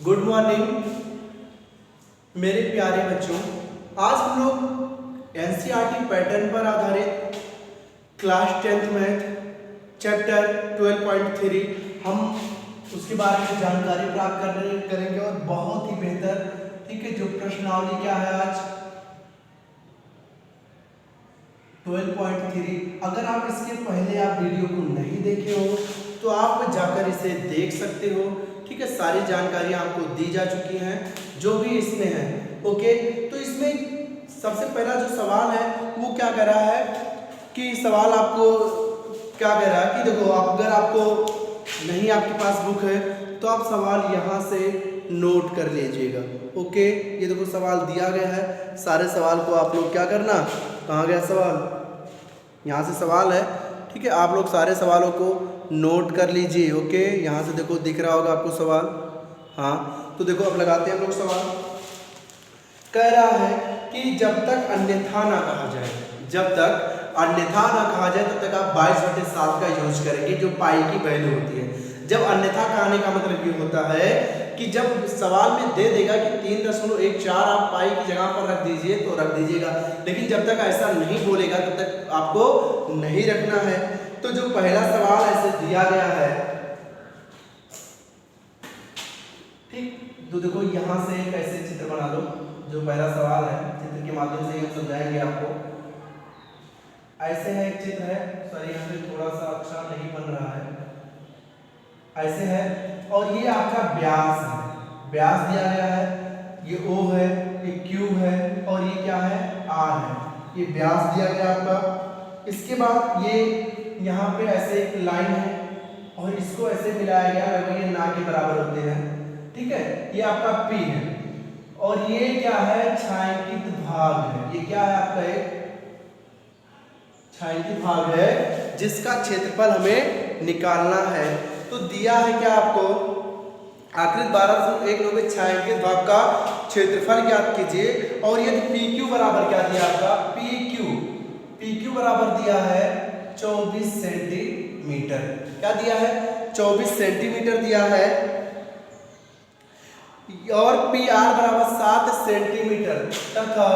Good morning मेरे प्यारे बच्चों। आज हम लोग एनसीईआरटी पैटर्न पर आधारित क्लास 10th मैथ चैप्टर 12.3 हम उसके बारे में जानकारी प्राप्त करेंगे और बहुत ही बेहतर, ठीक है। जो प्रश्नावली क्या है आज 12.3, अगर आप इसके पहले आप वीडियो को नहीं देखे हो तो आप जाकर इसे देख सकते हो, ठीक है। सारी जानकारी आपको दी जा चुकी हैं जो भी इसमें है, ओके। तो इसमें सबसे पहला जो सवाल है वो क्या कह रहा है कि सवाल आपको क्या कह रहा है कि देखो, अगर आपको नहीं आपके पास बुक है तो आप सवाल यहाँ से नोट कर लीजिएगा, ओके। ये देखो सवाल दिया गया है, सारे सवाल को आप लोग क्या करना, कहाँ गया सवाल, यहाँ से सवाल है, ठीक है। आप लोग सारे सवालों को नोट कर लीजिए, ओके। यहाँ से देखो दिख रहा होगा आपको सवाल, हाँ। तो देखो अब लगाते हैं हम लोग सवाल। कह रहा है कि जब तक अन्यथा ना कहा जाए, जब तक अन्यथा ना कहा जाए तब तक आप 22/7 का यूज करेंगे जो पाई की वैल्यू होती है। जब अन्यथा कहने का मतलब ये होता है कि जब सवाल में दे देगा कि 3.14 आप पाई की जगह पर रख दीजिए तो रख दीजिएगा, लेकिन जब तक ऐसा नहीं बोलेगा तब तक आपको नहीं रखना है। तो जो पहला सवाल ऐसे दिया गया है, ठीक, तो देखो यहाँ से एक ऐसे चित्र बना लो। जो पहला सवाल है चित्र के माध्यम से हम समझाएंगे आपको। ऐसे है एक चित्र है, सॉरी यहाँ पे थोड़ा सा अक्षर नहीं बन रहा है, ऐसे है और ये आपका व्यास है, व्यास दिया गया है, ये O है, ये Q है और ये क्या है R है, ये व्यास दिया गया आपका। इसके बाद ये यहाँ पे ऐसे एक लाइन है और इसको ऐसे मिलाया गया, लगभग ये ना के बराबर होते हैं, ठीक है। ये आपका P है और ये क्या है छायांकित भाग है, ये क्या है आपका एक छायांकित भाग है जिसका क्षेत्रफल हमें निकालना है। तो दिया है क्या आपको, आकृति 12.1 में छायांकित भाग का क्षेत्रफल ज्ञात कीजिए और ये PQ बराबर क्या दिया आपका, PQ बराबर दिया है 24 सेंटीमीटर। क्या दिया है 24 सेंटीमीटर दिया है और PR बराबर 7 सेंटीमीटर तथा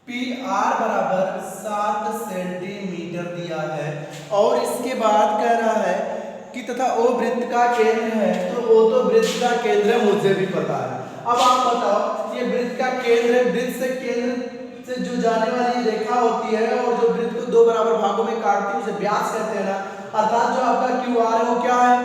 PR बराबर 7 सेंटीमीटर दिया है। और इसके बाद कह रहा है कि तथा O वृत्त का केंद्र है, तो O तो वृत्त का केंद्र है, मुझे भी पता है। अब आप बताओ, ये वृत्त का केंद्र है, वृत्त से केंद्र से जो जाने वाली रेखा होती है और जो वृत्त को दो बराबर भागों में काटती है उसे व्यास कहते हैं ना, अर्थात जो आपका QR है वो क्या है,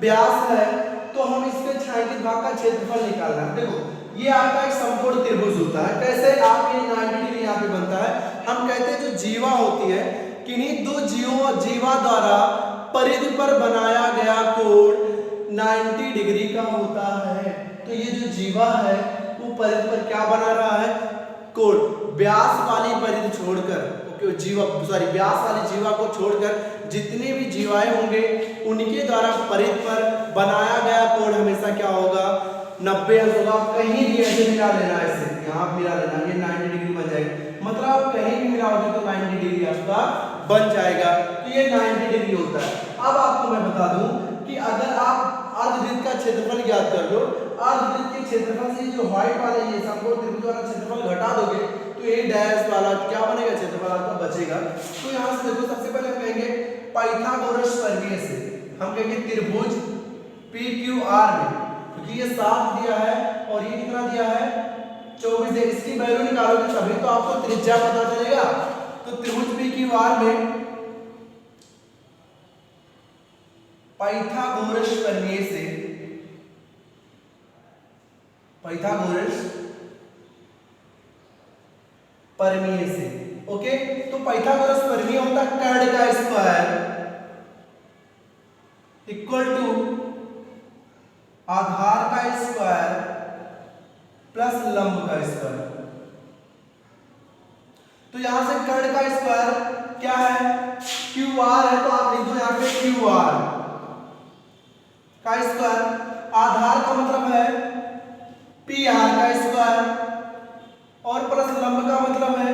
व्यास है। तो हम इसके छायांकित भाग का क्षेत्रफल निकालना है। देखो ये आपका एक समकोण त्रिभुज होता है, कैसे आप ये 90 डिग्री यहाँ पे बनता है। हम कहते हैं जो जीवा होती है, किन्हीं दो जीवा द्वारा परिधि पर बनाया गया कोण 90 डिग्री का होता है। तो ये जो जीवा है वो परिधि पर क्या बना रहा है, कोण। व्यास वाली परिधि छोड़कर, ओके, जीवा सॉरी व्यास वाली जीवा को छोड़कर जितने भी जीवाएं होंगे उनके द्वारा परिधि पर बनाया गया कोण हमेशा क्या होगा, 90 अंश होगा। कहीं भी ऐसे मिला लेना, ऐसे यहाँ मिला लेना, ये 90 डिग्री बन जाएगा। मतलब आप कहीं भी मिलाओगे तो 90 डिग्री आपका बन जाएगा। तो ये 90 डिग्री होता है। अब आपको मैं बता दूं कि अगर आप अर्धवृत्त का क्षेत्रफल ज्ञात कर लो, अर्धवृत्त के क्षेत्रफल से जो व्हाइट वाला ये समकोण त्रिभुज वाला क्षेत्रफल घटा दोगे तो ये डैश वाला क्या बनेगा, क्षेत्रफल आपका बचेगा। तो यहाँ से देखो, सबसे पहले हम कहेंगे पाइथागोरस प्रमेय से हम कहेंगे त्रिभुज PQR में, क्योंकि ये 7 दिया है और ये कितना दिया है 24 है, इसकी वैल्यू निकालोगे तभी तो आपको त्रिज्या पता चलेगा। तो त्रिभुज PQR में पाइथागोरस प्रमेय से, पाइथागोरस प्रमेय से, ओके। तो पाइथागोरस प्रमेय होता है कर्ण का स्क्वायर इक्वल टू आधार का स्क्वायर प्लस लंब का स्क्वायर। तो यहां से कर्ण का स्क्वायर क्या है, QR है, तो आप लिख दो यहां पे QR का स्क्वायर, आधार का मतलब है PR का स्क्वायर और प्लस लंब का मतलब है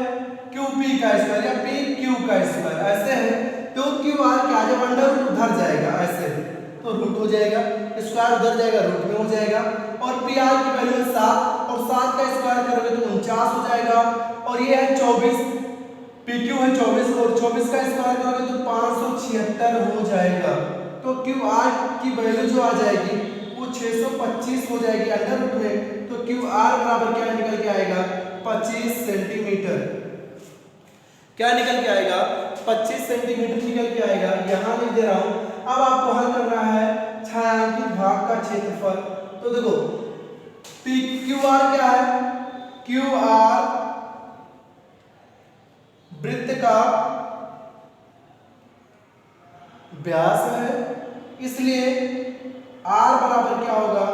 QP का स्क्वायर या PQ का स्क्वायर। ऐसे है तो QR क्या जब अंडर रूट उधर जाएगा ऐसे, तो रूट हो जाएगा, स्क्वायर उधर जाएगा रूट में हो जाएगा, और पी आर की वैल्यू है 7 और 7 का स्क्वायर करोगे तो 49 हो जाएगा, और ये है 24, पी क्यू है 24 और 24 का स्क्वायर करोगे तो 576 हो जाएगा। तो क्यू आर की वैल्यू जो आ जाएगी वो 625 हो जाएगी अंडर रूट में, तो क्यू आर बराबर क्या निकल के आएगा 25 सेंटीमीटर। क्या निकल के आएगा 25 सेंटीमीटर निकल के आएगा, यहां लिख दे रहा हूं। अब आपको हल करना है छायांकित भाग का क्षेत्रफल। तो देखो पी क्यू आर क्या है, क्यू आर वृत्त का व्यास है, इसलिए r बराबर क्या होगा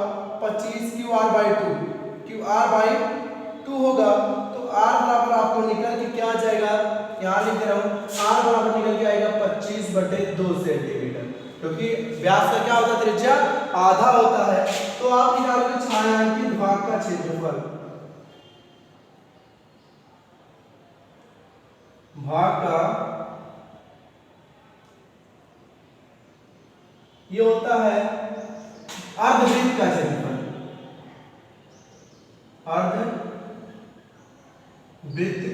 25 Q R by 2, Q R by 2 होगा। तो r बराबर आपको निकल के क्या आ जाएगा, यहाँ लिख दे रहा हूँ, r बराबर निकल के आएगा 25/2 सेंटीमीटर, क्योंकि व्यास का क्या होता है त्रिज्या आधा होता है। तो आप निकालोगे छायांकित भाग का क्षेत्रफल, भाग का ये होता है अर्धवृत्त का क्षेत्रफल, अर्धवृत्त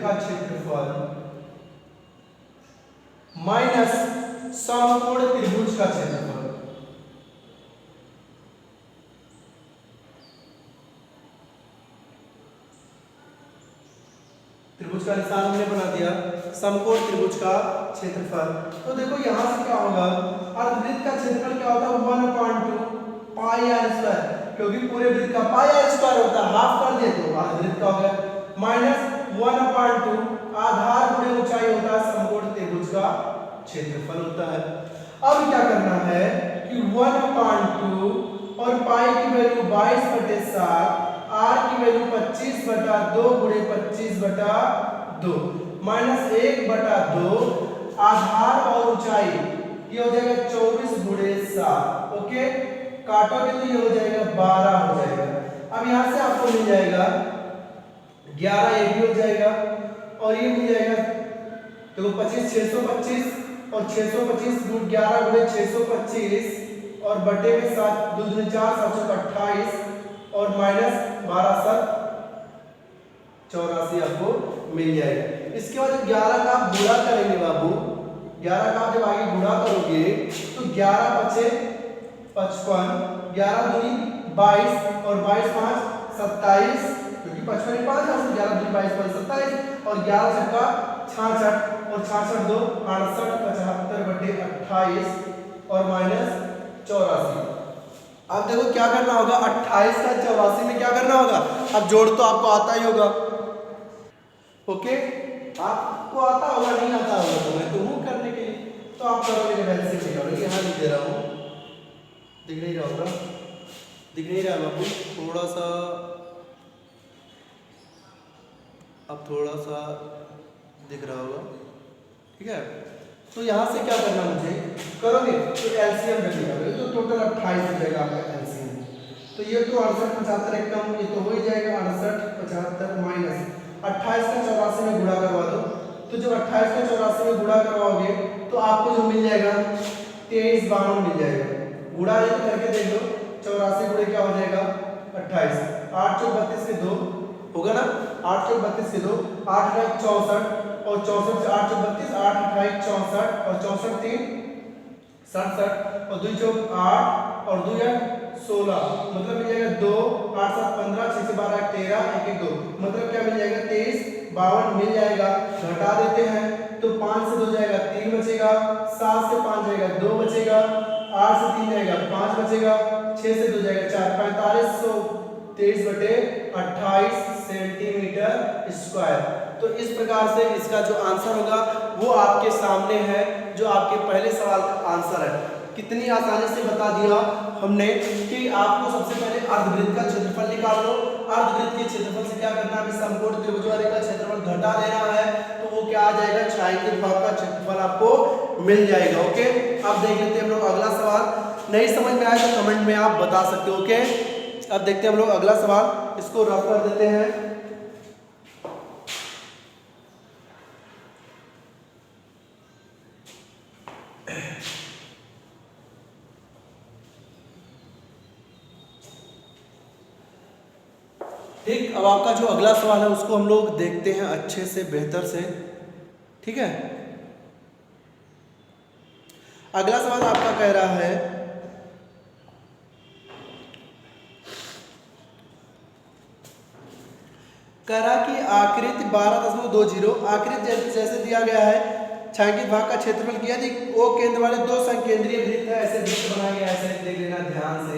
का क्षेत्रफल माइनस समकोण त्रिभुज का क्षेत्रफल। त्रिभुज का निशान हमने बना दिया, समकोण त्रिभुज का क्षेत्रफल। तो देखो यहां से क्या होगा, अर्धवृत्त का क्षेत्रफल क्या होता है 1/2 पाई आर स्क्वायर, क्योंकि पूरे वृत्त का पाई आर स्क्वायर होता है, हाफ कर दे तो अर्धवृत्त का हो गया, माइनस 1/2 आधार गुणे ऊंचाई होता है समकोण त्रिभुज का क्षेत्रफल होता है। अब क्या करना है कि 1/2 और पाई की वैल्यू 22/7, आर की वैल्यू 25/2 गुणे 25/2 माइनस 1/2 आधार और ऊंचाई ये हो जाएगा 24 गुणे 7। ओके, काटोगे तो ये हो जाएगा 12 हो जाएगा। अब यहां से आपको मिल जाएगा 11, ये भी हो जाएगा और ये मिल जाएगा, देखो 25 625 और 625 रूट 11 गुणे 625 और बटे में 7 2 दूनी 4 728 और माइनस 12 7 84 आपको मिल जाएगा। इसके बाद 11 का आप गुणा करेंगे बाबू, 11 का आप जब आगे गुणा करोगे तो 11 बचे 55, 11 दूनी 22 और 22 5 27, क्योंकि 55 5 है, 11 दूनी 22 5 27 और 11 छक्का 66 और 66 2 68 75/28 और माइनस 84। अब देखो क्या करना होगा, 28 का 84 में क्या करना होगा, अब जोड़ तो आपको आता ही होगा। ओके, आपको आता होगा नहीं आता होगा तो मैं तो हूं करने के लिए, तो आप करोगे वैसे निकालोगे। यहाँ लिख दे रहा हूं, दिख नहीं रहा होगा, दिख नहीं रहा बाबू, थोड़ा सा अब थोड़ा सा दिख रहा होगा, ठीक है। तो यहाँ से क्या करना मुझे करोगे तो एलसीएम रख लिया, तो टोटल 28 हो जाएगा आपका एलसीएम। तो ये तो 68 75 एक कम, ये तो हो ही जाएगा 68 75 माइनस 28 का 84 में गुणा करवा दो। तो जब 28 का 84 में गुणा करवाओगे तो आपको जो मिल जाएगा 2352 मिल जाएगा। गुणा नहीं तो करके देख लो, 84 गुणे क्या हो जाएगा 28, 8 चौक 32 के 2 होगा ना, 8 चौक 32 के 2, 8 8 64 और 64 से 8 चौक 32, 8 28 64 और 64 3 67 और 2 चौक 8 और 2 8 16, मतलब मिल जाएगा 2 8 7 15 6 से 12 13 1 1 2, मतलब क्या मिल जाएगा 23 52 मिल जाएगा। घटा देते हैं तो 5 से 2 जाएगा 3 बचेगा, 7 से 5 जाएगा 2 बचेगा, 8 से 3 जाएगा 5 बचेगा, 6 से 2 जाएगा 4 4523/28 सेंटीमीटर स्क्वायर। तो इस प्रकार से इसका जो आंसर होगा वो आपके सामने है, जो आपके पहले सवाल का आंसर है। कितनी आसानी से बता दिया हमने कि आपको सबसे पहले अर्धवृत्त का क्षेत्रफल निकाल लो। अर्धवृत्त के क्षेत्रफल से क्या करना है, समकोण त्रिभुज वाले का क्षेत्रफल घटा देना है, तो वो क्या आ जाएगा छायांकित भाग का क्षेत्रफल आपको मिल जाएगा। ओके, अब देख लेते हैं हम लोग अगला सवाल। नहीं समझ में आए तो कमेंट में आप बता सकते हो। ओके, अब देखते हैं हम लोग अगला सवाल, इसको रफ कर देते हैं। ठीक, अब आपका जो अगला सवाल है उसको हम लोग देखते हैं अच्छे से, बेहतर से। ठीक है, अगला सवाल आपका कह रहा है करा कि आकृति 12.20 आकृति जैसे दिया गया है, छायांकित भाग का क्षेत्रफल किया यदि ओ केंद्र वाले दो संकेंद्रीय वृत्त है, ऐसे वृत्त बनाया गया है, ऐसे देख लेना ध्यान से।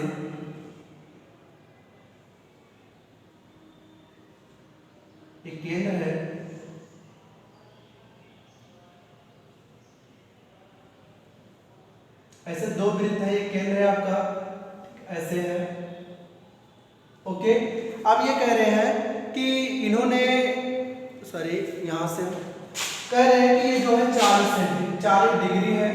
एक केंद्र है, ऐसे दो वृत्त है, एक केंद्र है आपका, ऐसे है। ओके, अब ये कह रहे हैं कि इन्होंने सॉरी यहां से कह रहे हैं कि ये जो है 40 डिग्री है,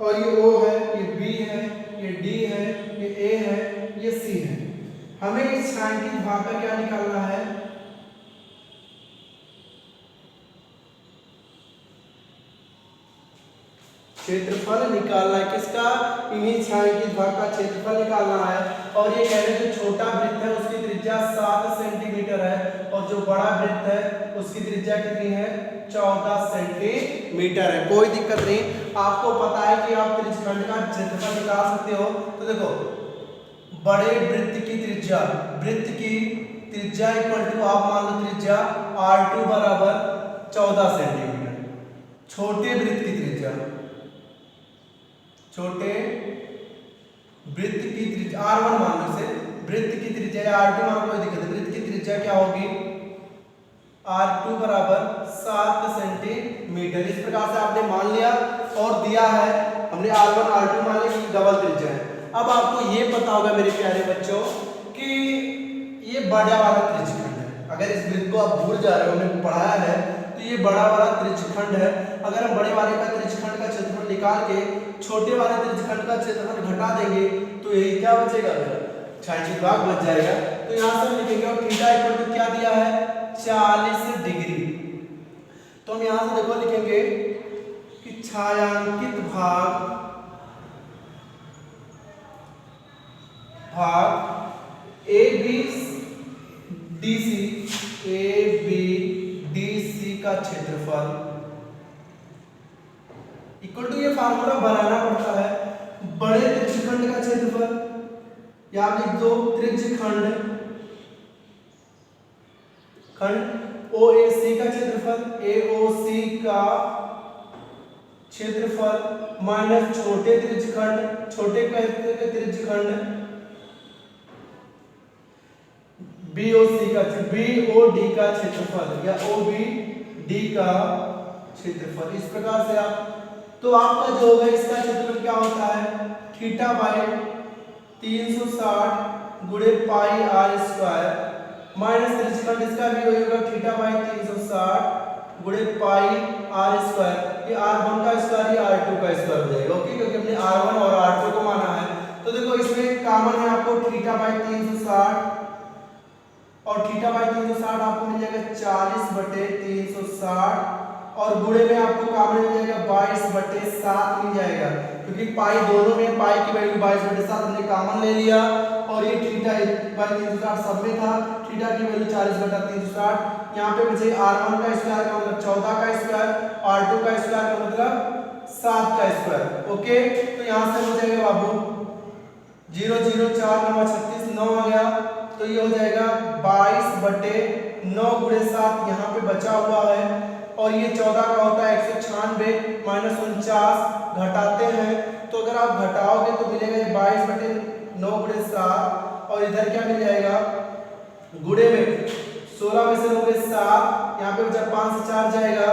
और ये O है, ये B है, ये D है, ये A है, ये C है। हमें इस छायांकित भाग का क्या निकालना है? क्षेत्रफल निकालना है। किसका? इन्हीं छायांकित भाग का क्षेत्रफल निकालना है। और ये कह रहे हैं जो छोटा वृत्त है उसकी त्रिज्या 7 सेंटीमीटर है, और जो बड़ा वृत्त है उसकी त्रिज्या कितनी है? 14 सेंटीमीटर है। कोई दिक्कत नहीं, आपको पता है कि आप त्रिज्यखंड का क्षेत्रफल निकाल सकते हो। तो देखो, बड़े वृत्त की त्रिज्या इक्वल टू, आप मान लो त्रिज्या R2 बराबर 14 सेंटीमीटर। छोटे वृत्त की त्रिज्या, छोटे वृत्त की त्रिज्या R1 मान लो, इसे वृत्त की त्रिज्या या R2 मान, कोई दिक्कत नहीं। वृत्त की त्रिज्या क्या होगी? R2 बराबर 7 सेंटीमीटर। इस प्रकार से आपने मान लिया और दिया है, हमने R1 R2 मान लिया कि डबल त्रिज्या है। अब आपको ये पता होगा मेरे प्यारे बच्चों कि ये बड़ा वाला त्रिज्यखंड है। अगर इस वृत्त को आप भूल जा रहे हो, हमने पढ़ाया है, तो ये बड़ा वाला त्रिज्यखंड है। अगर हम बड़े वाले का त्रिज्यखंड का क्षेत्रफल निकाल के छोटे वाले त्रिज्यखंड का क्षेत्रफल घटा देंगे तो यही क्या बचेगा? छायांकित भाग बच जाएगा। तो यहाँ से हम लिखेंगे, और थीटा इक्वल टू क्या दिया है? 40 डिग्री। तो हम यहाँ से देखो लिखेंगे कि छायांकित भाग ABDC का क्षेत्रफल इक्वल टू, ये फार्मूला बनाना पड़ता है, बड़े त्रिज्यखंड का क्षेत्रफल, या आप लिख दो त्रिज्यखंड OAC का क्षेत्रफल, AOC का क्षेत्रफल माइनस छोटे त्रिज्यखंड, छोटे त्रिज्यखंड BOD का क्षेत्रफल या OBD का क्षेत्रफल। इस प्रकार से आप, तो आपका जो होगा इसका क्षेत्रफल क्या होता है? थीटा बाई 360 गुणे पाई R स्क्वायर माइनस त्रिज्यखंड इसका भी होगा थीटा बाई 360 गुणे पाई R स्क्वायर। ये R1 का स्क्वायर, ये R2 का स्क्वायर हो जाएगा। ओके, क्योंकि हमने R1 और R2 को माना है। तो देखो इसमें कॉमन है आपको थीटा बाई 360, और थीटा बाई 360 आपको मिल जाएगा 40/360, और गुणे में आपको कॉमन मिल जाएगा 22/7 मिल जाएगा, क्योंकि पाई दोनों में, पाई की वैल्यू 22/7 हमने कॉमन ले लिया, और ये थीटा बाई 360 सब में था, थीटा की वैल्यू 40/360। यहाँ पे मुझे R1 का स्क्वायर का मतलब 14 का स्क्वायर, R2 का स्क्वायर का मतलब 7 का स्क्वायर। ओके, तो यहाँ से हो जाएगा बाबू 0 0 4 9 36 9 आ गया, तो ये हो जाएगा 22/9 गुणे 7 यहाँ पे बचा हुआ है, और ये 14 का होता है 196 माइनस 49 घटाते हैं, तो अगर आप घटाओगे तो मिलेगा 22/9 गुणे 7, और इधर क्या मिल जाएगा? गुणे में 16 में से लोगे 7, यहाँ पे बचा 5 से 4 जाएगा,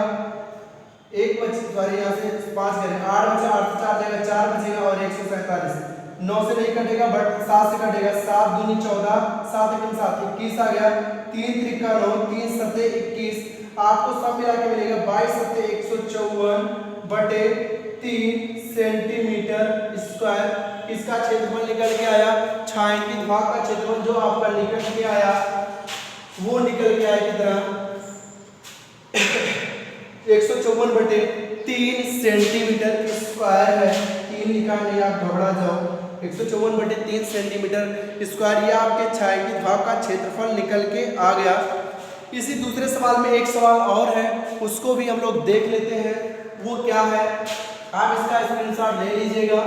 एक बच, सॉरी यहाँ से 5 करें, 8 बचा, 8 से 4 जाएगा, 4 बचेगा, और 147 9 से नहीं कटेगा बट 7 से कटेगा, 7 दूनी 14, 7 एकम 7 21 आ गया, 3 त्रिका 9, 3 सत्ते 21, आपको सब मिला के मिलेगा 22 सत्ते 154/3 सेंटीमीटर स्क्वायर। इसका क्षेत्रफल निकल के आया। छायांकित भाग का क्षेत्रफल जो आपका निकल के आया वो निकल के आया कितना? 154/3 सेंटीमीटर स्क्वायर है। 3 निकालने आप घबरा जाओ, 154/3 सेंटीमीटर स्क्वायर, ये आपके छायांकित भाग का क्षेत्रफल निकल के आ गया। इसी दूसरे सवाल में एक सवाल और है, उसको भी हम लोग देख लेते हैं। वो क्या है, आप इसका स्क्रीनशॉट ले लीजिएगा।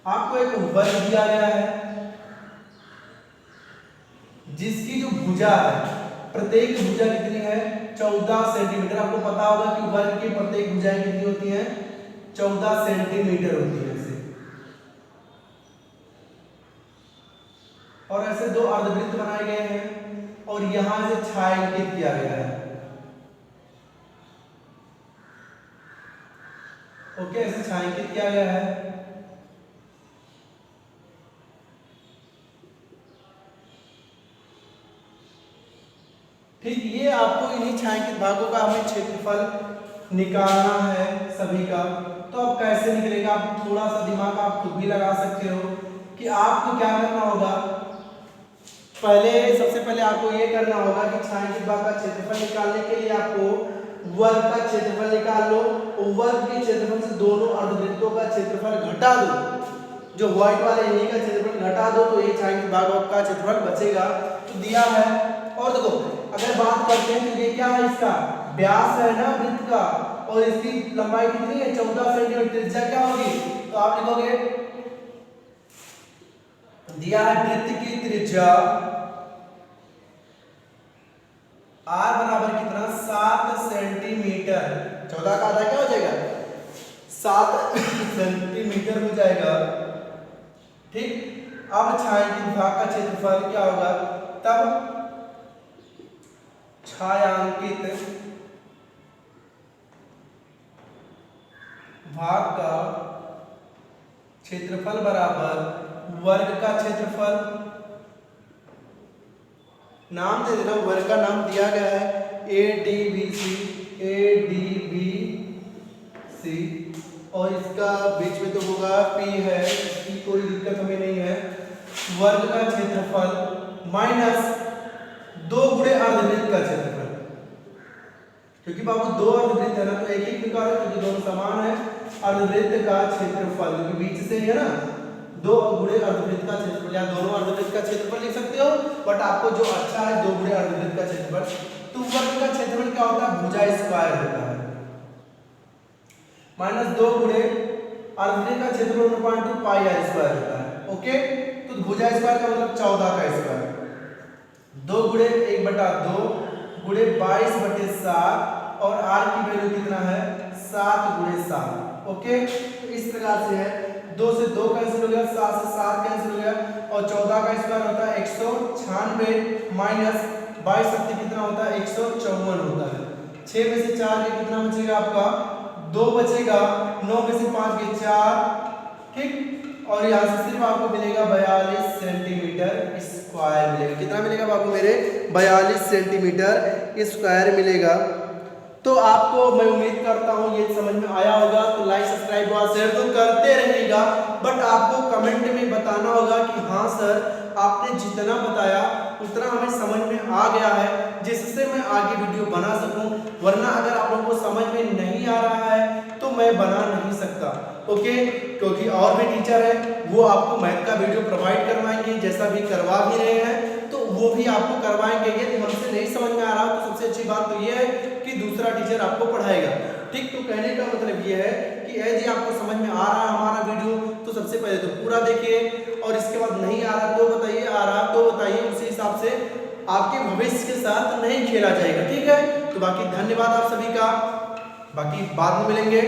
आपको एक वर्ग दिया गया है जिसकी जो भुजा है, प्रत्येक भुजा कितनी है, 14 सेंटीमीटर। आपको पता होगा कि वर्ग की प्रत्येक भुजाएं कितनी होती हैं, 14 सेंटीमीटर होती है ऐसे। और ऐसे दो अर्धवृत्त बनाए गए हैं और यहां से छायांकित किया गया है। ओके, ऐसे छायांकित किया गया है। ठीक, ये आपको इन्हीं छायांकित भागों का हमें क्षेत्रफल निकालना है सभी का। तो अब कैसे निकलेगा, आप थोड़ा सा दिमाग आप खुद भी लगा सकते हो कि आपको क्या करना होगा। सबसे पहले आपको ये करना होगा कि छायांकित भाग का क्षेत्रफल निकालने के लिए आपको वर्ग का क्षेत्रफल निकाल लो और वर्ग के क्षेत्रफल से दोनों अर्धवृत्तों का क्षेत्रफल घटा दो। जो व्हाइट वाले इन्हीं का क्षेत्रफल घटा दो तो ये छायांकित भाग का क्षेत्रफल बचेगा। तो दिया है, और देखो अगर बात करते हैं तो ये क्या है, इसका व्यास है ना वृत्त का, और इसकी लंबाई कितनी है, 14 सेंटीमीटर। त्रिज्या क्या होगी, तो आप लिखोगे, दिया है वृत्त की त्रिज्या r बराबर कितना, 7 सेंटीमीटर। 14 का आधा क्या हो जाएगा, 7 सेंटीमीटर हो जाएगा। ठीक, अब छायांकित भाग का क्षेत्रफल क्या होगा, तब छायांकित भाग का क्षेत्रफल बराबर वर्ग का क्षेत्रफल। नाम दे देना, वर्ग का नाम दिया गया है ADBC, और इसका बीच में तो होगा P है, इसकी कोई दिक्कत हमें नहीं है। वर्ग का क्षेत्रफल माइनस 2 गुणे अर्धवृत्त का क्षेत्रफल, क्योंकि बाबू 2 अर्धवृत्त है ना तो एक ही निकालो क्योंकि दोनों समान है। अर्धवृत्त का क्षेत्रफल क्योंकि बीच से है ना, 2 गुणे अर्धवृत्त का क्षेत्रफल, या दोनों अर्धवृत्त का क्षेत्रफल लिख सकते हो, बट आपको जो अच्छा है 2 गुणे अर्धवृत्त का क्षेत्रफल। तो वर्ग का क्षेत्रफल क्या होता है, भुजा स्क्वायर होता है, माइनस 2 गुणे अर्धवृत्त का क्षेत्रफल 1/2 पाई r स्क्वायर होता है। ओके, तो भुजा स्क्वायर का मतलब 14 का स्क्वायर, 2 गुणे 1/2 गुणे 22/7, और r की वैल्यू कितना है, 7 गुणे 7। ओके, तो इस प्रकार से है, 2 से 2 कैंसिल हो गया, 7 से 7 कैंसिल हो गया, और 14 का स्क्वायर होता है 196 माइनस 22 शक्ति कितना होता है, 154 होता है। 6 में से 4 के कितना बचेगा आपका, 2 बचेगा, 9 में से 5 के 4। ठीक, और यहाँ से सिर्फ आपको मिलेगा 42 सेंटीमीटर स्क्वायर मिलेगा। कितना मिलेगा बाबू मेरे, 42 सेंटीमीटर स्क्वायर मिलेगा। तो आपको मैं उम्मीद करता हूँ ये समझ में आया होगा। तो लाइक सब्सक्राइब और शेयर तो करते रहिएगा, बट आपको कमेंट में बताना होगा कि हाँ सर आपने जितना बताया उतना हमें समझ में आ गया है, जिससे मैं आगे वीडियो बना सकूं। वरना अगर आप लोगों को समझ में नहीं आ रहा है तो मैं बना नहीं सकता। ओके, क्योंकि और भी टीचर है वो आपको मैथ का वीडियो प्रोवाइड करवाएंगे, जैसा भी करवा भी रहे हैं तो वो भी आपको करवाएंगे। यदि हमसे नहीं समझ में आ रहा तो सबसे अच्छी बात तो ये है कि दूसरा टीचर आपको पढ़ाएगा। ठीक, तो कहने का मतलब ये है कि यदि आपको समझ में आ रहा है हमारा वीडियो तो सबसे पहले तो पूरा देखिए, और इसके बाद नहीं आ रहा तो बताइए, आ रहा तो बताइए, उसी हिसाब से आपके भविष्य के साथ नहीं खेला जाएगा। ठीक है, तो बाकी धन्यवाद आप सभी का, बाकी बाद में मिलेंगे।